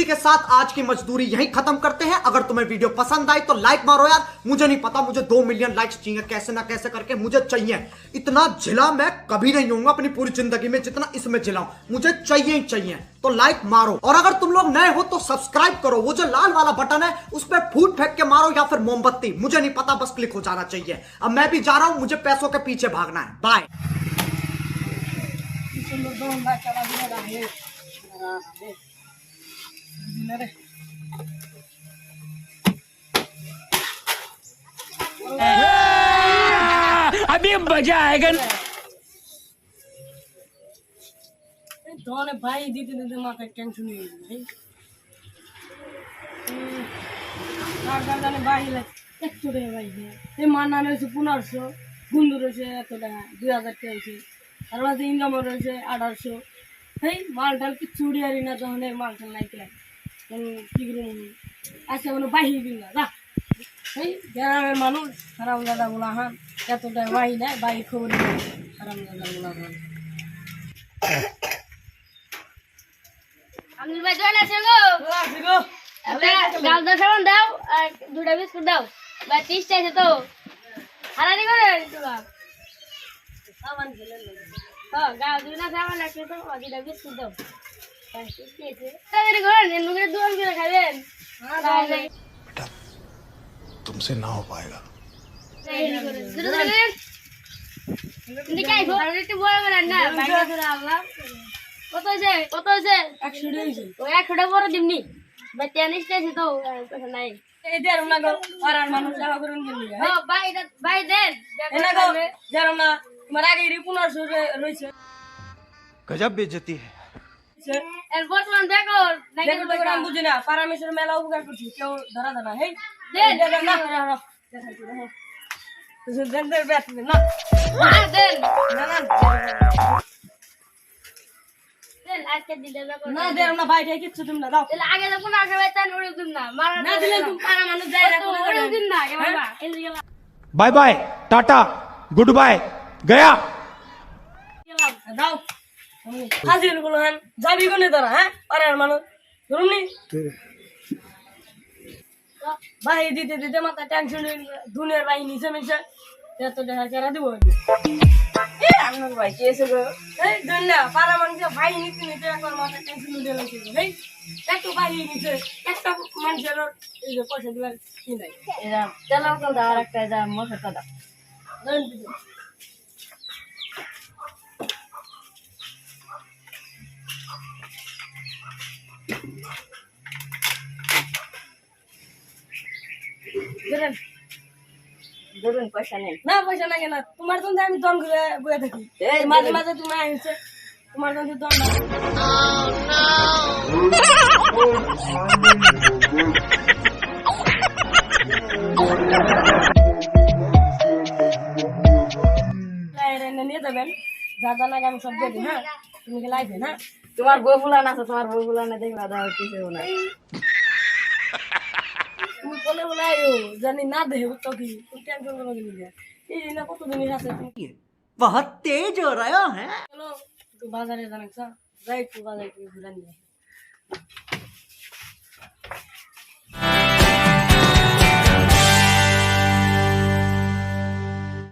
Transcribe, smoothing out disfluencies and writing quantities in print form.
के साथ आज की मजदूरी यहीं खत्म करते हैं। अगर तुम्हें वीडियो पसंद आई तो लाइक मारो यार। मुझे नहीं पता, मुझे 2 मिलियन लाइक्स चाहिए, कैसे ना कैसे करके मुझे चाहिए। इतना झिला मैं कभी नहीं होऊंगा अपनी पूरी जिंदगी में जितना इसमें झिलाऊं। मुझे चाहिए ही चाहिए, तो लाइक मारो। और अगर तुम लोग नए हो तो सब्सक्राइब करो। वो जो लाल वाला बटन है उस पर फूट फेंक के मारो या फिर मोमबत्ती, मुझे नहीं पता, बस क्लिक हो जाना चाहिए। अब मैं भी जा रहा हूं, मुझे पैसों के पीछे भागना है। बाय। अभी मजा आएगा। ধরে ভাই দিতে দিতে মাথায় টেনশন হয়ে গেছে ভাই কার জানে ভাই একশো টাকা ভাই এই মান্না রয়েছে 1500, গুন্দু রয়েছে এত টাকা 2000 টাকা হয়েছে, আর মাঝে ইনকাম রয়েছে 1800। এই মালটাল কিচ্ছু উড়িয়ারি না, তখন এই মালটাল নাই কেন কি করুন। আচ্ছা কোনো বাহি দিন না যা। এই গ্রামের মানুষ হারাম দাদা বলা হান এত টাকা বাহি নেয়, বাহি খবর হারাম দাদা বলা হান। আমি ভাই জয়েন আছে গো গাল 10 টাকা দাও আর দুটা বিস্কুট দাও ভাই 30 টাকা তো হারানি করে তোরা সামান খেলে হ্যাঁ গাল দুটা সামান লাগছে তো দুটা বিস্কুট দাও 30 টাকা তাড়াতাড়ি করেন এমনি দুয়ার করে খাবেন बेटा तुमसे ना हो पाएगा। দেখে আইবো আর একটু বড় করে না বাইরে ধরে আল্লাহ কত হয়েছে 100 টাকা হয়েছে ওই 100 টাকা বড় দিমনি ভাই 30 টাকা আছে তো পয়সা নাই এই দেরম না গো আর মানুষ সেবা করুন গেলি হ্যাঁ ভাই দেন এনা গো দেরম না তোমার আগে 1500 রয়েছে गजब बेइज्जती है। এর বর্তমান দেখো দেখো তো আমি বুঝি না পারামেশ্বর মেলা উপকার করছি কেউ ধরা ধরা হেই দেন দেন না তুই দেন দেন ব্যাট না দেন না না দেন আজকে দিলে না দেরম না ভাই ঠিক কিছু তুমি না দাও তাহলে আগে যখন আসবে ভাই তান ওরে দিন না মারা না দিলে তুমি পারা মানুষ যায় না ওরে দিন না কে বাবা এলি গেলাম bye bye tata good bye गया। দাও হাজির গুলো হ্যাঁ যাবি কোনে তোরা হ্যাঁ পারার মানুষ ধরুনি ভাই দিতে দিতে মাথা টেনশন দুনিয়ার ভাই নিচে মিশে এত দেখা কেরা দিব এ আমার ভাই কি এসে গো এই দুনিয়া পারা মানুষ ভাই নিতে নিতে একবার মাথা টেনশন উঠে লাগছে এই একটু ভাই নিচে একটা মানুষের এই যে পয়সা দিবার কি নাই এরা তেলাম তো আর একটা যা মশাটা দাও ধরুন পয়সা নেই না পয়সা লাগে না তোমার জন্য আমি দম করে বয়ে থাকি মাঝে মাঝে তুমি আইছে তোমার জন্য দম নিয়ে যাবেন যা যা লাগে আমি সব দিয়ে দিই হ্যাঁ তুমি কি লাইবে না তোমার বউ ফুলান আছে তোমার বউ ফুলানে দেখবা দাও কিছু না তুমি বলে বলাইও জানি না দেহে তো কি তুমি টেনশন করো না এই না কত জিনিস আছে তুমি बहुत तेज हो रहा है। চলো একটু বাজারে জানাক যাই একটু বাজারে ঘুরে নিয়ে